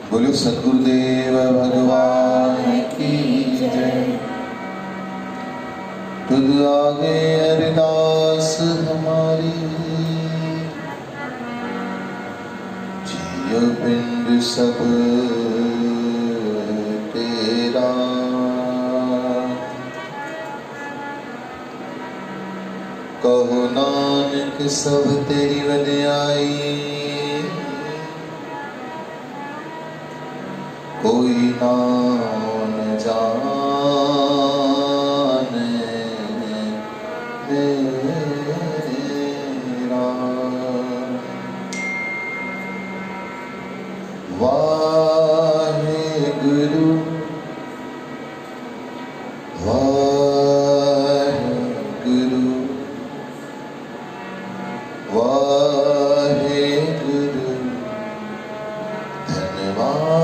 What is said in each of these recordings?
बोलो सद्गुरुदेव भगवान की जय। तुझ आगे अरदास हमारी, जियो पिंड सब तेरा। कहो नानक सब तेरी वड्याई, कोई नाम जाने तेरा। वाहेगुरु वाहेगुरु वाहेगुरु धन्यवाद।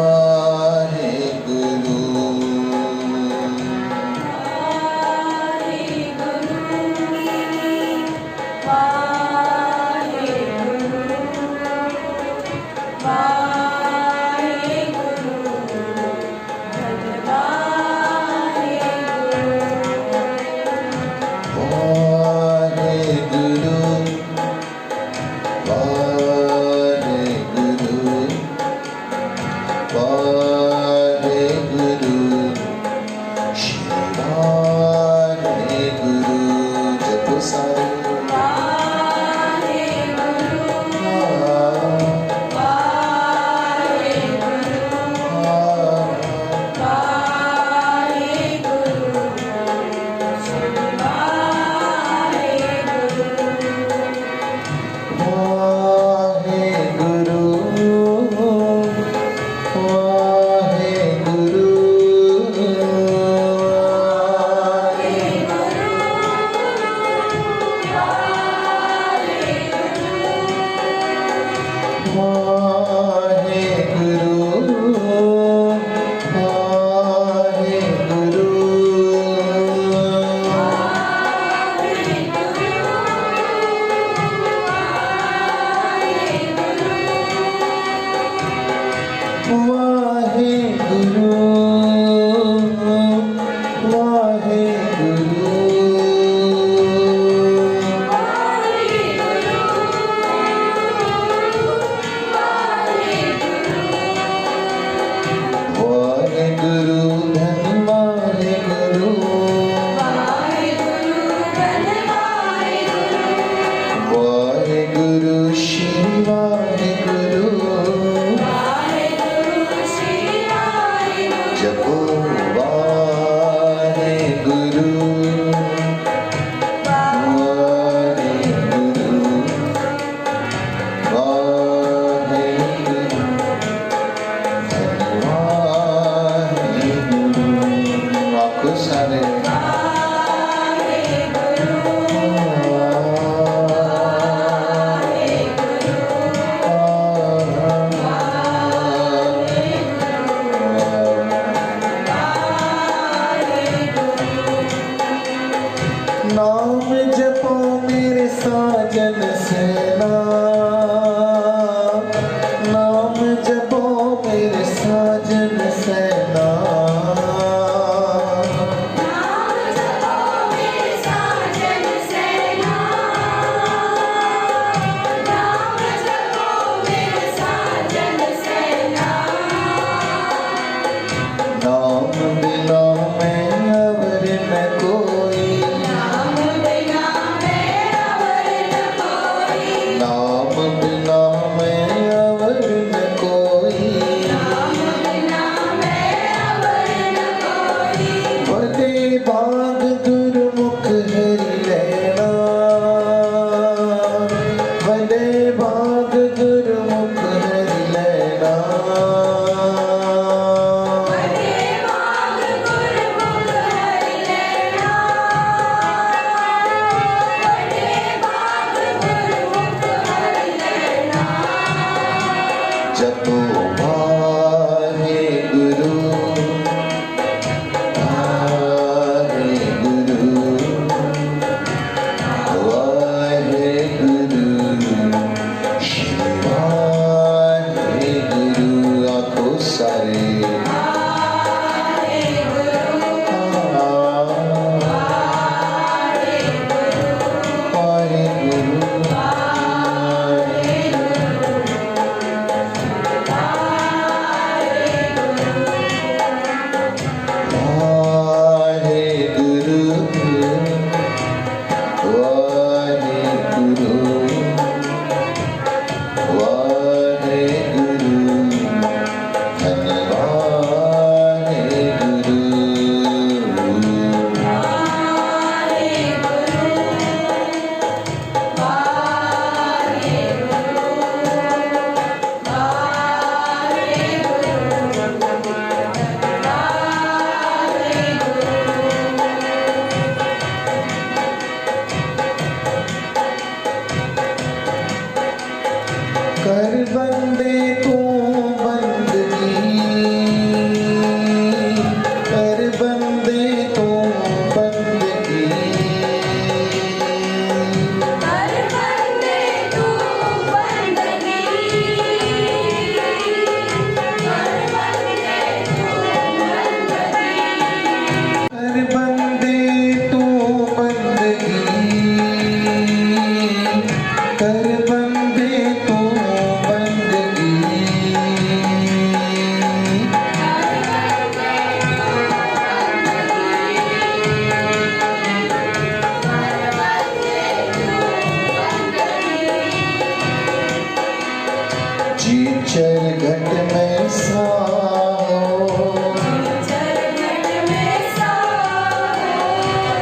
जिचर घट में साहो,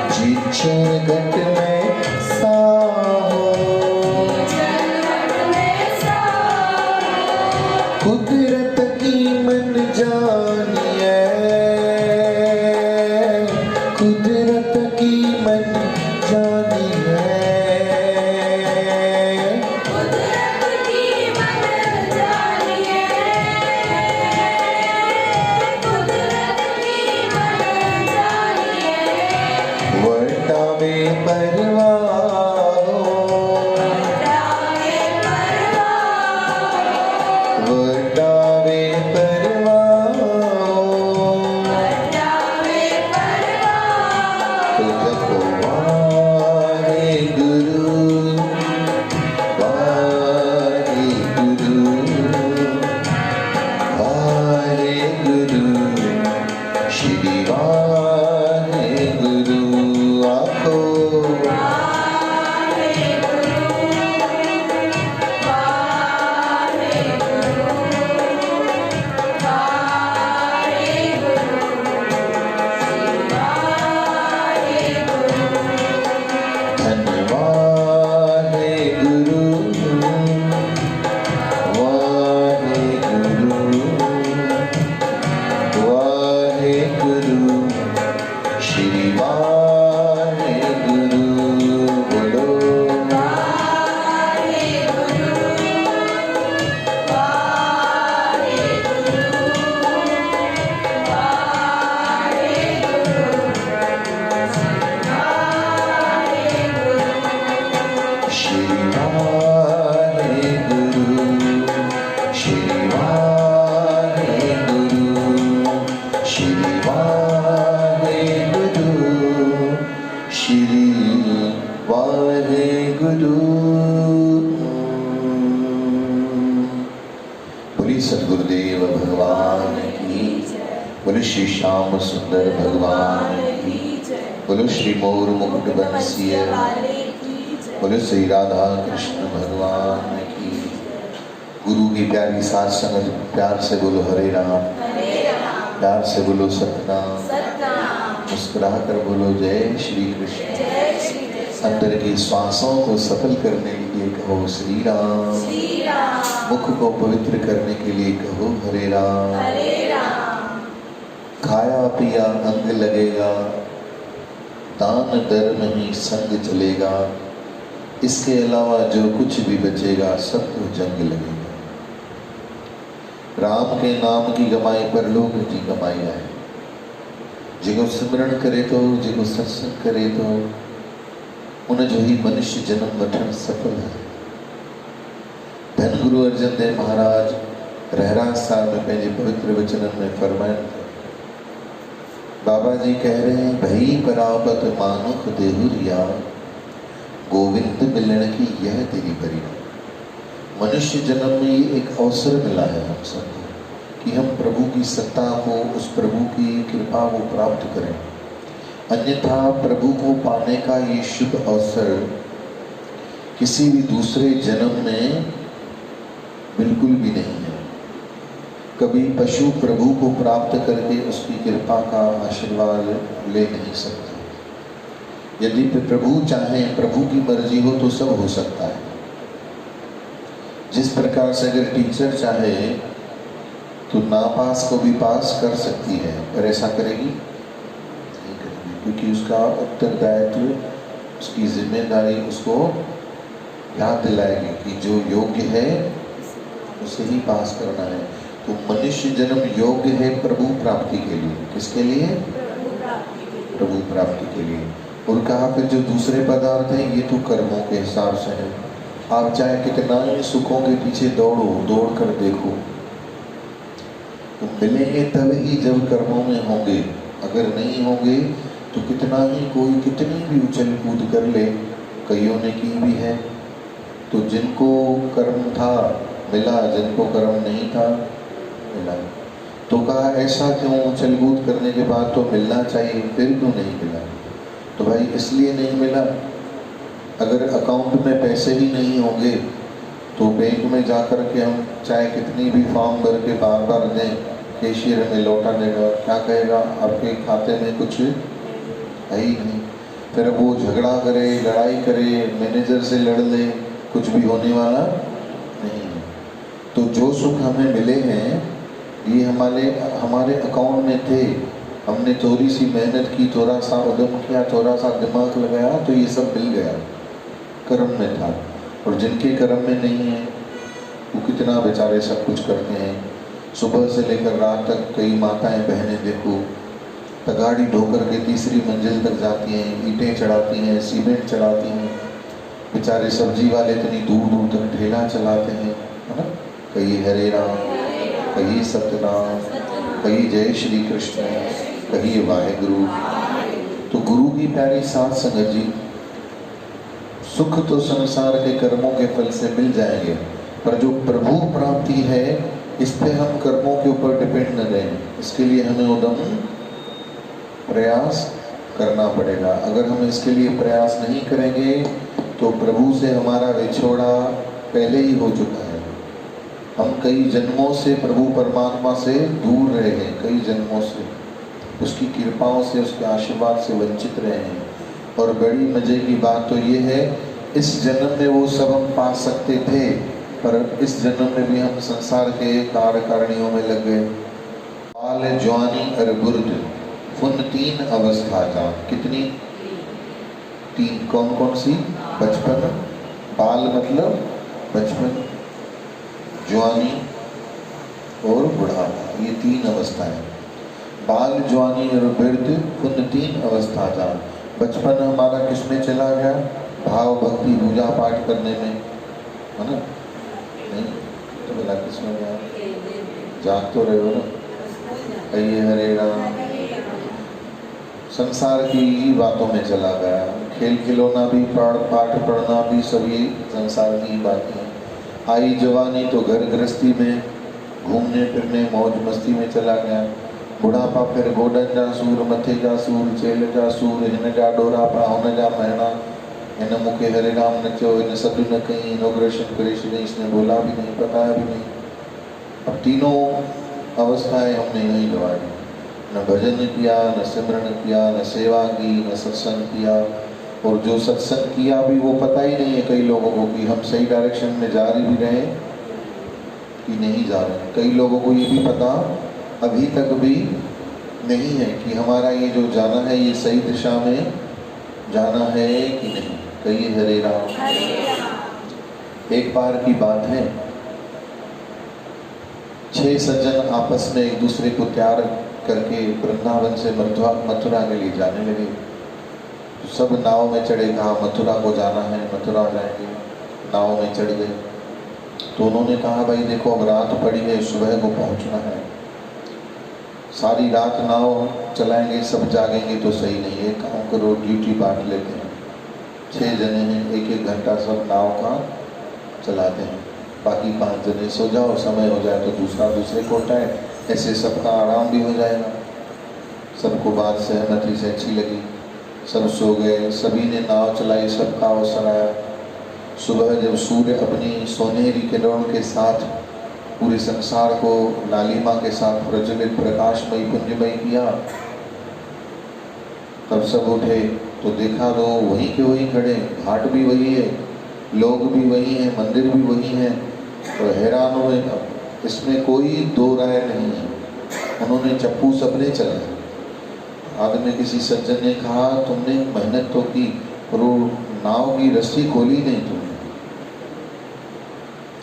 जिचर घट में साहो, कुदरत की मन जानिए, कुदरत की मन जानिए, वर्तावे परवाहो, वर्तावे परवाहो, तो जपो वाहे गुरु, वाहे गुरु, वाहे गुरु, श्री वाहे गुरु। आखो धन्यवाद है गुरु, वाहे गुरु, वाहे गुरु, श्री वाहे गुरु। बोलो श्री वाहे गुरु, श्री वाहे गुरु, श्री वाहे गुरु, श्री वाहे गुरु। बोली सद्गुरुदेव भगवान की, बोले श्री श्याम सुंदर भगवान की, बोलो श्री मोर मुकुट बंसीय, बोलो श्री राधा कृष्ण भगवान की। गुरु की प्यारी साथ संगत प्यार से बोलो हरे राम, प्यार से बोलो सतनाम, मुस्कुरा कर बोलो जय श्री कृष्ण। अंदर की श्वासों को सफल करने के लिए कहो श्री राम, मुख को पवित्र करने के लिए कहो हरे राम। खाया पिया अंग लगेगा, दान धर्म ही संग चलेगा, इसके अलावा जो कुछ भी बचेगा सब तो जंग लगेगा। राम के नाम की कमाई परलोक की कमाई है। जिको सिमरण करे तो, जिको सत्संग करे तो उन जो ही मनुष्य जन्म वठन सफल है। धन गुरु अर्जन देव महाराज रहराज साल में पंहिंजे पवित्र वचनन में फरमाइनि था। बाबा जी कह रहे हैं, भई परापत मानुख देहुरिया, गोविंद मिलने की यह तेरी परिणाम। मनुष्य जन्म में ये एक अवसर मिला है हम सबको कि हम प्रभु की सत्ता को, उस प्रभु की कृपा को प्राप्त करें। अन्यथा प्रभु को पाने का ये शुभ अवसर किसी भी दूसरे जन्म में बिल्कुल भी नहीं है। कभी पशु प्रभु को प्राप्त करके उसकी कृपा का आशीर्वाद ले नहीं सकता। यदि प्रभु चाहे, प्रभु की मर्जी हो तो सब हो सकता है। जिस प्रकार से अगर टीचर चाहे तो नापास को भी पास कर सकती है, पर ऐसा करेगी नहीं करेगी, क्योंकि उसका उत्तरदायित्व, उसकी जिम्मेदारी उसको याद दिलाएगी कि जो योग्य है उसे ही पास करना है। तो मनुष्य जन्म योग्य है प्रभु प्राप्ति के लिए। किसके लिए? प्रभु प्राप्ति के लिए। और कहा फिर जो दूसरे पदार्थ हैं ये तो कर्मों के हिसाब से हैं। आप चाहे कितना ही सुखों के पीछे दौड़ो, दौड़ कर देखो, तो मिलेंगे तब ही जब कर्मों में होंगे। अगर नहीं होंगे तो कितना ही कोई कितनी भी उछल कूद कर ले, कईयों ने की भी है, तो जिनको कर्म था मिला, जिनको कर्म नहीं था मिला। तो कहा ऐसा क्यों, उछल कूद करने के बाद तो मिलना चाहिए, फिर क्यों नहीं मिला? तो भाई इसलिए नहीं मिला, अगर अकाउंट में पैसे ही नहीं होंगे तो बैंक में जाकर के हम चाहे कितनी भी फॉर्म भर के बार बार दें, कैशियर हमें लौटा देगा, क्या कहेगा आपके खाते में कुछ है ही नहीं। फिर वो झगड़ा करे, लड़ाई करे, मैनेजर से लड़ ले, कुछ भी होने वाला नहीं है। तो जो सुख हमें मिले हैं ये हमारे अकाउंट में थे, हमने थोड़ी सी मेहनत की, थोड़ा सा उद्यम किया, थोड़ा सा दिमाग लगाया तो ये सब मिल गया, कर्म में था। और जिनके कर्म में नहीं है वो कितना बेचारे सब कुछ करते हैं, सुबह से लेकर रात तक। कई माताएं बहनें देखो तगाड़ी ढोकर के तीसरी मंजिल तक जाती हैं, ईंटें चढ़ाती हैं, सीमेंट चढ़ाती हैं। बेचारे सब्जी वाले इतनी दूर दूर तक ठेला चलाते हैं, है ना। कहीं हरे राम, कहीं सत्यनाम, कहीं जय श्री कृष्ण, कहीं वाहेगुरु। तो गुरु की प्यारी साथ संगत जी, सुख तो संसार के कर्मों के फल से मिल जाएंगे, पर जो प्रभु प्राप्ति है इस पे हम कर्मों के ऊपर डिपेंड न रहें। इसके लिए हमें उद्यम प्रयास करना पड़ेगा। अगर हम इसके लिए प्रयास नहीं करेंगे तो प्रभु से हमारा विछोड़ा पहले ही हो चुका है। हम कई जन्मों से प्रभु परमात्मा से दूर रहे हैं, कई जन्मों से उसकी कृपाओं से, उसके आशीर्वाद से वंचित रहे हैं। और बड़ी मजे की बात तो ये है, इस जन्म में वो सब हम पा सकते थे, पर इस जन्म में भी हम संसार के कार्यकारिणियों में लग गए। बाल, जवानी और बुर्द, फुन तीन अवस्था था। कितनी? तीन। कौन कौन सी? बचपन, बाल मतलब बचपन, जवानी और बुढ़ापा, ये तीन अवस्थाएं। बाल, जवानी और वृद्ध, फुन तीन अवस्था था। बचपन हमारा किसमें चला गया? भाव, भक्ति, पूजा पाठ करने में, है ना। नहीं तो बोला किसमें गया? जाग तो रहे हो ना। कहिए हरे राम। संसार की ही बातों में चला गया। खेल खिलौना भी, पाठ पढ़ना भी, सभी संसार की ही बातें हैं। आई जवानी तो घर गृहस्थी में घूमने फिरने, मौज मस्ती में चला गया। बुढ़ापा फिर गोडन जा सूर, मथे जा सूर, चेल जा सूर, हिन जा डोरापा, हुन जा महीना, हिन मुखे हरे राम नचो, इन सदु न कहीं, इनोग्रेशन कृष नहीं, इसने बोला भी नहीं, बताया भी नहीं। अब तीनों अवस्थाएं हमने यहीं गवाई। न भजन किया, न सिमरन किया, न सेवा की, न सत्संग किया। और जो सत्संग किया भी वो पता ही नहीं है कई लोगों को कि हम सही डायरेक्शन में जा रहे भी रहे कि नहीं जा रहे। कई लोगों को ये भी पता अभी तक भी नहीं है कि हमारा ये जो जाना है ये सही दिशा में जाना है कि नहीं। कहिए हरे राम। एक बार की बात है, 6 सज्जन आपस में एक दूसरे को तैयार करके वृंदावन से मथुरा के लिए जाने लगे। तो सब नाव में चढ़े, कहा मथुरा को जाना है, मथुरा जाएंगे। नाव में चढ़ गए तो उन्होंने कहा भाई देखो अब रात पड़ी है, सुबह को पहुंचना है, सारी रात नाव चलाएंगे, सब जागेंगे तो सही नहीं है। काम करो, ड्यूटी बांट लेते हैं। 6 जने हैं, 1-1 घंटा सब नाव का चलाते हैं, बाकी 5 जने सो जाओ, समय हो जाए तो दूसरे को उठाए, ऐसे सबका आराम भी हो जाएगा। सबको बात सहमति से अच्छी लगी, सब सो गए। सभी ने नाव चलाई, सबका अवसर आया। सुबह जब सूर्य अपनी सोनेरी किरणों के साथ पूरे संसार को लालिमा के साथ प्रज्वलित प्रकाशमयी पुंजमयी किया, तब सब उठे तो देखा तो वहीं के वहीं खड़े, घाट भी वही है, लोग भी वही हैं, मंदिर भी वही हैं। तो हैरान हुए, इसमें कोई दो राय नहीं है। उन्होंने चप्पू सबने चलाए। बाद में किसी सज्जन ने कहा तुमने मेहनत तो की पर वो नाव की रस्सी खोली नहीं तुमने।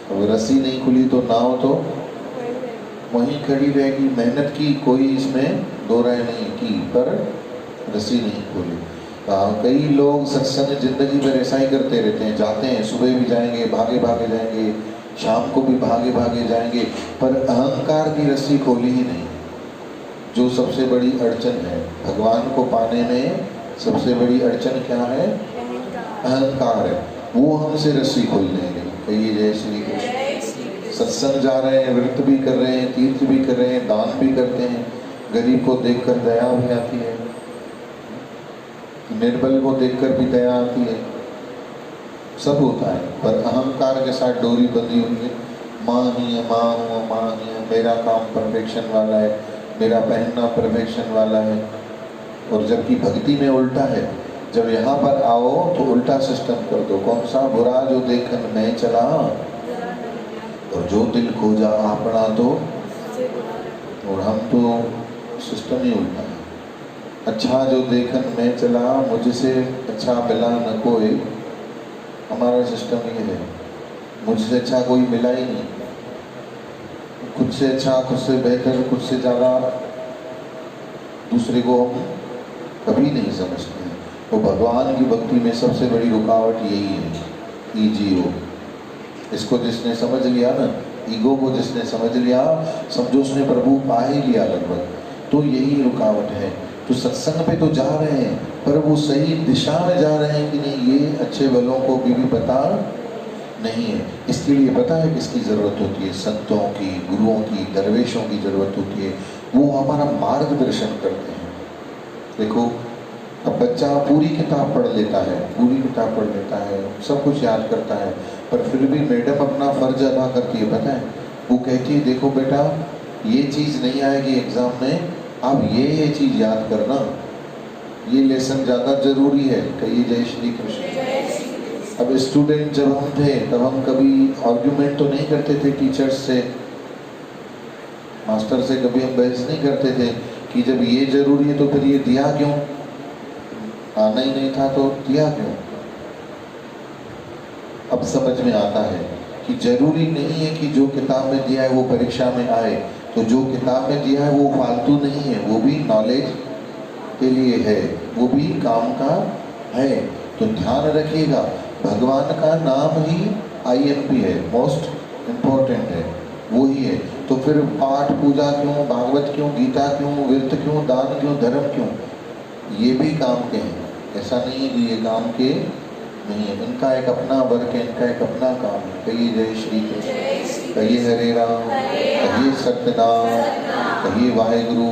अब रस्सी नहीं खुली तो नाव तो वहीं खड़ी रहेगी। मेहनत की, कोई इसमें दो राय नहीं की, पर रस्सी नहीं खोली। कई लोग सत्संग जिंदगी भर ऐसा ही करते रहते हैं, जाते हैं, सुबह भी जाएंगे, भागे भागे जाएंगे, शाम को भी भागे भागे जाएंगे, पर अहंकार की रस्सी खोली ही नहीं, जो सबसे बड़ी अड़चन है। भगवान को पाने में सबसे बड़ी अड़चन क्या है? अहंकार है, वो हमसे रस्सी खोल देंगे। कहिए जय श्री कृष्ण। सत्संग जा रहे हैं, व्रत भी कर रहे हैं, तीर्थ भी कर रहे हैं, दान भी करते हैं, गरीब को देखकर दया भी आती है, निर्बल को देखकर भी दया आती है, सब होता है, पर अहंकार के साथ डोरी बंधी हुई है। माँ ही है, माँ हूँ, माँ ही है, मेरा काम परफेक्शन वाला है, मेरा पहनना परफेक्शन वाला है। और जबकि भक्ति में उल्टा है। जब यहाँ पर आओ तो उल्टा सिस्टम कर दो। कौन सा? बुरा जो देखन मैं चला और जो दिल खोजा आपना तो। और हम तो सिस्टम ही उल्टा है। अच्छा जो देखन मैं चला, मुझसे अच्छा मिला न कोई। हमारा सिस्टम ये है, मुझसे अच्छा कोई मिला ही नहीं। खुद से अच्छा, खुद से बेहतर, खुद से ज़्यादा दूसरे को हम कभी नहीं समझते हैं। तो भगवान की भक्ति में सबसे बड़ी रुकावट यही है, ईगो। इसको जिसने समझ लिया ना, ईगो को जिसने समझ लिया, समझो उसने प्रभु पा ही लिया लगभग। तो यही रुकावट है। तो सत्संग पे तो जा रहे हैं, पर वो सही दिशा में जा रहे हैं कि नहीं, ये अच्छे भलों को भी पता नहीं है। इसके लिए पता है किसकी ज़रूरत होती है? संतों की, गुरुओं की, दरवेशों की ज़रूरत होती है। वो हमारा मार्गदर्शन करते हैं। देखो, अब बच्चा पूरी किताब पढ़ लेता है, पूरी किताब पढ़ लेता है, सब कुछ याद करता है, पर फिर भी मैडम अपना फर्ज अदा करती है। पता है, वो कहती है देखो बेटा, ये चीज़ नहीं आएगी एग्ज़ाम में, आप ये चीज़ याद करना, ये लेसन ज़्यादा ज़रूरी है। कहिए जय श्री कृष्ण। अब स्टूडेंट जब हम थे तब हम कभी आर्ग्यूमेंट तो नहीं करते थे टीचर्स से, मास्टर से कभी हम बहस नहीं करते थे कि जब ये ज़रूरी है तो फिर ये दिया क्यों, आना ही नहीं था तो दिया क्यों। अब समझ में आता है कि जरूरी नहीं है कि जो किताब में दिया है वो परीक्षा में आए। तो जो किताब में दिया है वो फालतू नहीं है, वो भी नॉलेज के लिए है, वो भी काम का है। तो ध्यान रखिएगा, भगवान का नाम ही IMP है, मोस्ट इम्पोर्टेंट है, वो ही है। तो फिर पाठ पूजा क्यों, भागवत क्यों, गीता क्यों, व्रत क्यों, दान क्यों, धर्म क्यों, ये भी काम के हैं। ऐसा नहीं है कि ये काम के नहीं है, इनका एक अपना वर्क है, इनका एक अपना काम है। कहिए जय श्री कृष्ण, कहिए हरे राम, कहिए सत्यनाम, कहिए वाहेगुरु,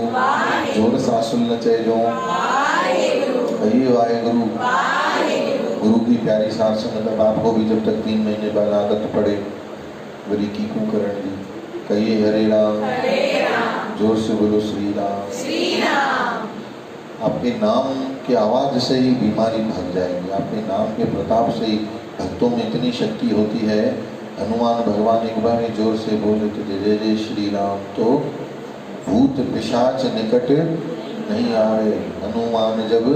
जोर सासुल नचे जो, कहिए वाहेगुरु। गुरु की प्यारी साथ संगत आपको भी जब तक 3 महीने बाद आदत पड़े, वरी की करण दी। कहिए हरे राम, जोर से बोलो श्री राम। आपके नाम की आवाज़ से ही बीमारी भाग जाएगी। आपके नाम के प्रताप से ही भक्तों में इतनी शक्ति होती है। हनुमान भगवान एक बार जोर से बोले तो जय जय श्री राम, तो भूत पिशाच निकट नहीं आवे, हनुमान जब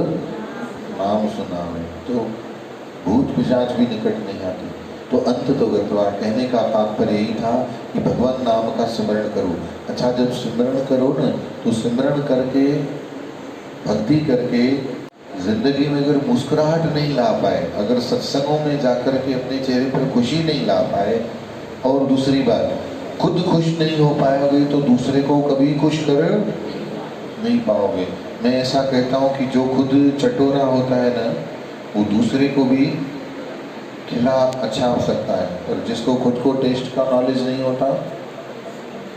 नाम सुनावे। तो भूत पिशाच भी निकट नहीं आते। तो अंत तो गतवा, कहने का तात्पर्य यही था कि भगवान नाम का स्मरण करो। अच्छा, जब स्मरण करो ना, तो स्मरण करके, भक्ति करके जिंदगी में अगर मुस्कुराहट नहीं ला पाए, अगर सत्संगों में जाकर के अपने चेहरे पर खुशी नहीं ला पाए, और दूसरी बात, खुद खुश नहीं हो पाओगे तो दूसरे को कभी खुश कर नहीं पाओगे। मैं ऐसा कहता हूँ कि जो खुद चटोरा होता है ना, वो दूसरे को भी खिला अच्छा हो सकता है, और जिसको खुद को टेस्ट का नॉलेज नहीं होता,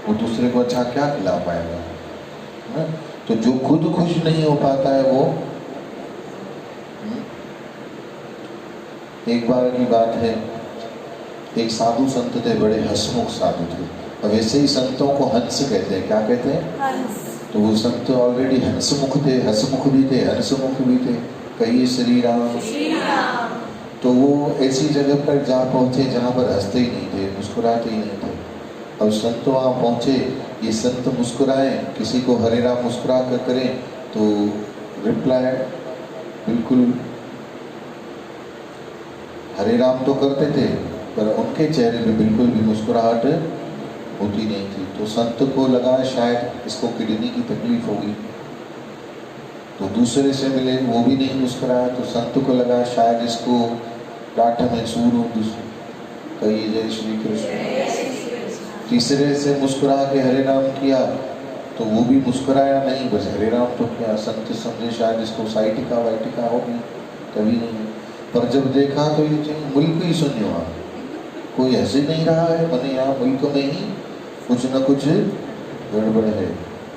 वो दूसरे को अच्छा क्या खिला पाएगा, है ना? तो जो खुद खुश नहीं हो पाता है वो, एक बार की बात है, एक साधु संत थे, बड़े हंसमुख साधु थे। अब वैसे ही संतों को हंस कहते हैं, क्या कहते हैं? हंस। तो वो संत ऑलरेडी हंसमुख थे, हंसमुख भी थे, हंसमुख भी थे। कहिए श्री राम। तो वो ऐसी जगह पर जा पहुंचे जहाँ पर हंसते ही नहीं थे, मुस्कुराते ही नहीं थे। अब संत वहाँ पहुँचे, ये संत मुस्कुराए, किसी को हरे राम मुस्कुरा कर करें तो रिप्लाई बिल्कुल हरे राम तो करते थे, पर उनके चेहरे पे बिल्कुल भी मुस्कुराहट होती नहीं थी। तो संत को लगा शायद इसको किडनी की तकलीफ होगी, तो दूसरे से मिले, वो भी नहीं मुस्कुराया। तो संत को लगा शायद इसको गांठ में सूर हो, कहिए जय श्री कृष्ण। तीसरे से मुस्कुरा के हरे राम किया, तो वो भी मुस्कुराया नहीं, बस हरे राम तो किया। संत समझे शायद इसको साइटिका वाइटिका होगी, कभी नहीं। पर जब देखा तो ये मुल्क ही सुनियो, कोई हंसी नहीं रहा है, मैंने यहाँ मुल्क में ही कुछ न कुछ गड़बड़ है।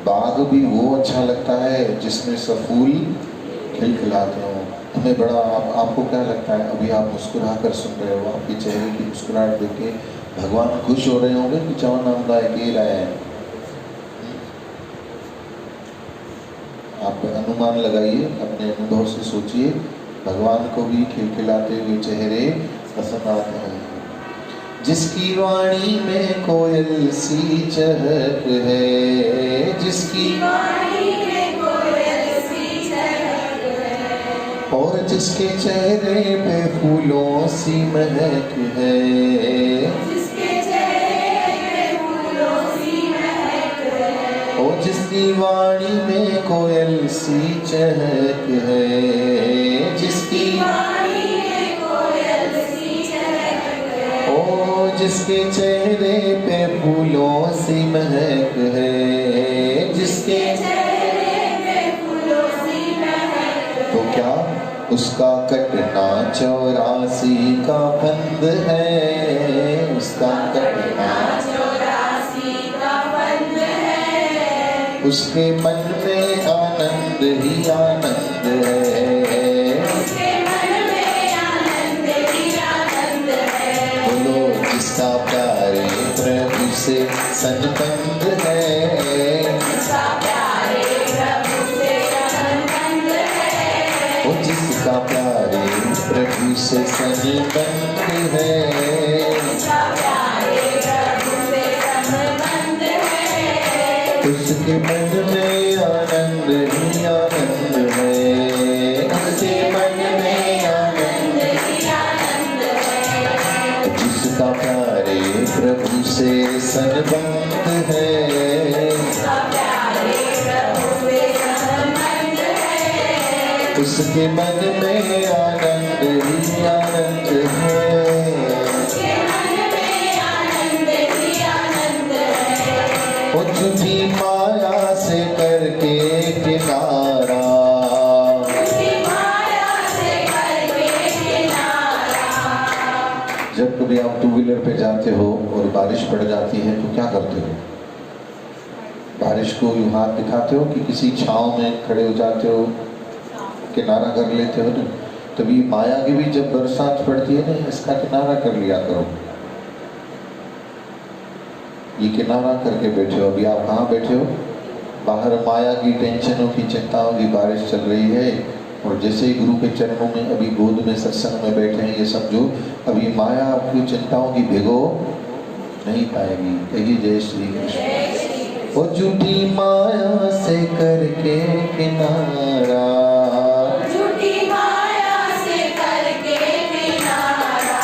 बाग भी वो अच्छा लगता है जिसमें सब फूल खिलखिलाते हों, हमें बड़ा आपको क्या लगता है, अभी आप मुस्कुरा कर सुन रहे हो, आपके चेहरे की मुस्कुराहट देख के भगवान खुश हो रहे होंगे कि चवन नामदायक ये रहा है? आप अनुमान लगाइए, अपने अनुभव से सोचिए, भगवान को भी खिलखिलाते हुए चेहरे पसंद आते हैं। जिसकी वाणी में कोयल सी चहक है, जिसकी वाणी में कोयल सी चहक है, और जिसके चेहरे पे फूलों सी महक है, जिसके चेहरे पे फूलों सी महक है, और जिसकी वाणी में कोयल सी चहक है, जिसकी वाणी में कोयल सी चहक है, ओ जिसके चेहरे पे फूलों सी महक है, जिसके चेहरे पे फूलों सी महक है, तो क्या उसका कटना 84 का बंद है, उसका कटना 84 का बंद है, उसके मन में आनंद ही आनंद है, उसके मन में आनंद ही आनंद है, बोलो जिसका प्यारे प्रभु से संबंध है, जिसका प्यारे प्रभु से संबंध है, ओ जिसका प्यारे प्रभु से संबंध है, जिसका प्यारे प्रभु से संबंध है, उसके मन में आनंद ही आनंद है, उसके मन में आनंद ही आनंद है, जिसका प्यारे प्रभु से संबंध है, जिसका प्यारे प्रभु से संबंध है, उसके मन में आनंद ही आनंद है, उसके मन में आनंद ही आनंद है, वो झूठी माया से करके किनारा, झूठी माया से करके किनारा, जब कभी आप टू व्हीलर पे जाते हो और बारिश पड़ जाती है तो क्या करते हो? बारिश को यूं हाथ दिखाते हो कि किसी छांव में खड़े हो जाते हो, किनारा कर लेते हो ना? तभी माया की भी जब बरसात पड़ती है ना, इसका किनारा कर लिया करो। ये किनारा करके बैठे हो, अभी आप कहाँ बैठे हो? बाहर माया की टेंशनों की चिंताओं की बारिश चल रही है, और जैसे ही गुरु के चरणों में अभी गोद में सत्संग में बैठे हैं, ये समझो अभी माया आपकी चिंताओं की भिगो नहीं पाएगी। कहिए जय श्री कृष्ण। वो झूठी माया से करके किनारा, झूठी माया से करके किनारा,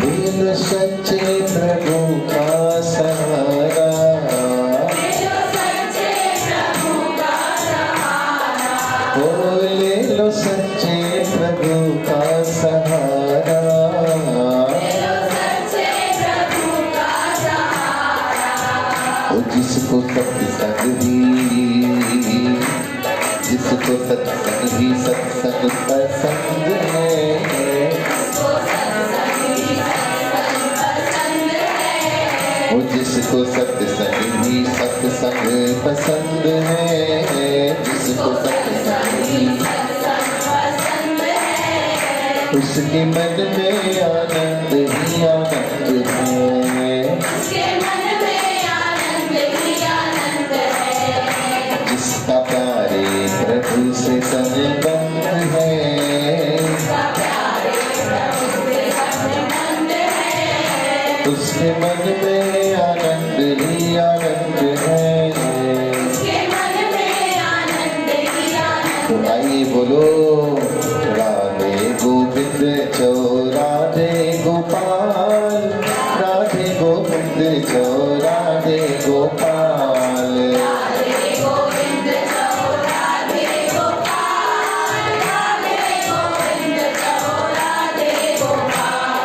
दिल सच्चे प्रभु का सहारा, दिल सच्चे प्रभु का सहारा, ओ ले लो सच्चे प्रभु का सहारा, ले लो सच्चे प्रभु का सहारा, ओ जिसको सत्संग ही, जिसको सत्संग ही सत्संग पसंद है, जिसको सत्संग ही सत्संग पसंद है, ओ जिसको सत्संग ही सत्संग पसंद है, जिसको सत्संग ही सत्संग पसंद है, उसके मन में आनंद ही आनंद है, उसके मन में आनंद ही आनंद है, जिसका प्यारे प्रभु से संबंध है, जिसका प्यारे प्रभु से संबंध है, उसके मन में आनंद ही आनंद है, उसके मन में आनंद ही आनंद। तो आइए बोलो राधे गोविंद चौ राधे गोपाल, राधे गोविंद चौ राधे गोपाल, राधे गोविंद चौ राधे गोपाल, राधे गोविंद चौ राधे गोपाल,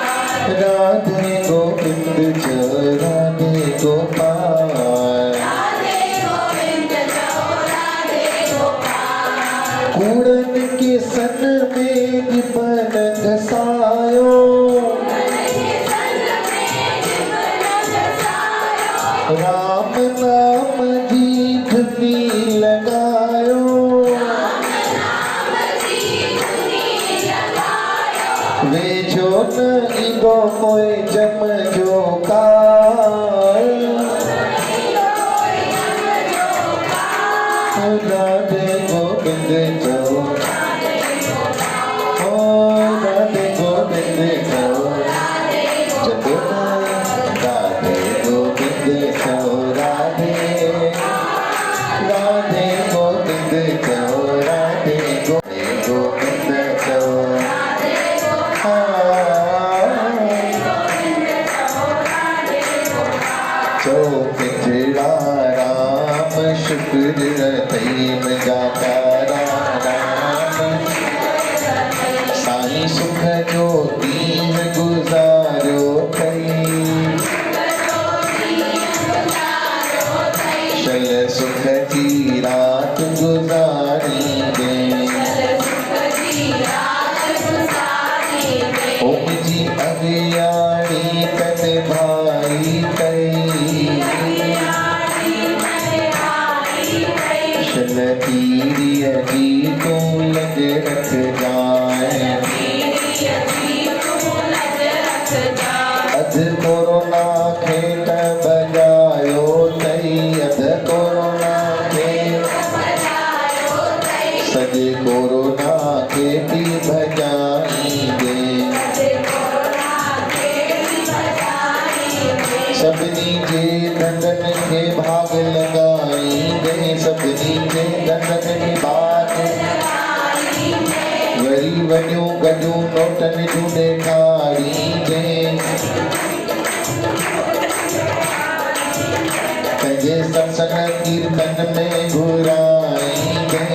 राधे गोविंद चौ राधे गोपाल, राधे गोविंद चौ राधे गोपाल, कूड़न के सन में दीपन घसायो, राम नाम जी धुनी लगायो, राम नाम जी धुनी दो कोई जम जो का राधे गोविंद जो राधे गोविंद जो जगना राधे गोविंद जो राधे राधे गोविंद जो राधे गोविंद जो जो पिछड़ा राम शुक्र तैम गाता राम साईं सुख जो दीन गुजारो कई शल सुख की रात गुजारी दे ओम जी अगियारी तन भाई शल तीरिय जी तू लग रख जाए अध कोरोना खेत बजायो तई अध कोरोना खेत सजे कोरोना खेती भजाई दे सबनी जे धंधन के भाग लगाई दे सबनी जे धंधन के भाग वरी वॾियूं गॾियूं नोटन जूं ॾेखारी दे पंहिंजे सत्संग कीर्तन में घुराई दे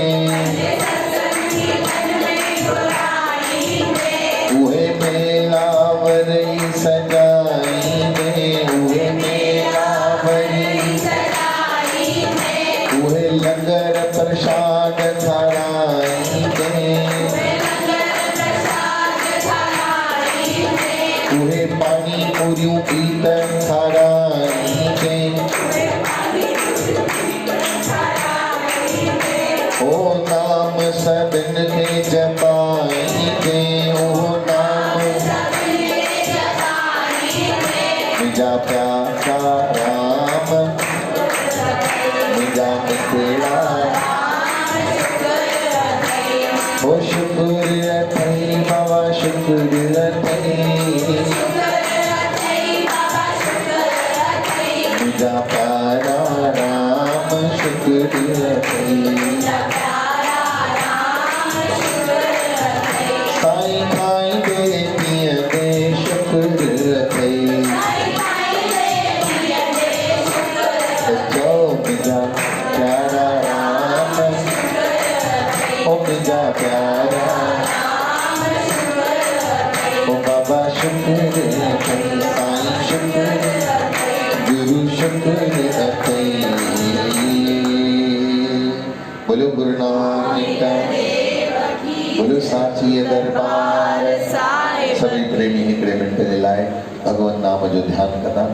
उहे मेला वरी सजाई दे उहे मेला वरी उहे लंगर प्रसाद खाराई दे उहे पानी पूरियूं पीत खाराई दे ओ नाम सभिन खे जपाई दे ओ नाम मुंहिंजा प्यारा राम मुंहिंजा मिठड़ा ओ शुक्र अथई बाबा शुक्र अथई मुंहिंजा प्यारा राम शुक्र अथई साईं खाईंदे पीअंदे शुक्र अथई जो मुंहिंजा प्यारा राम ओ मुंहिंजा प्यारा ओ बाबा शुक्र अथई साईं शुक्र गुरु शुक्र अथई बोलो गुरु नानक बोलो साची दरबार सभी प्रेमी हिकिड़े मिंट जे लाइ भगवान नाम जो ध्यान कंदा।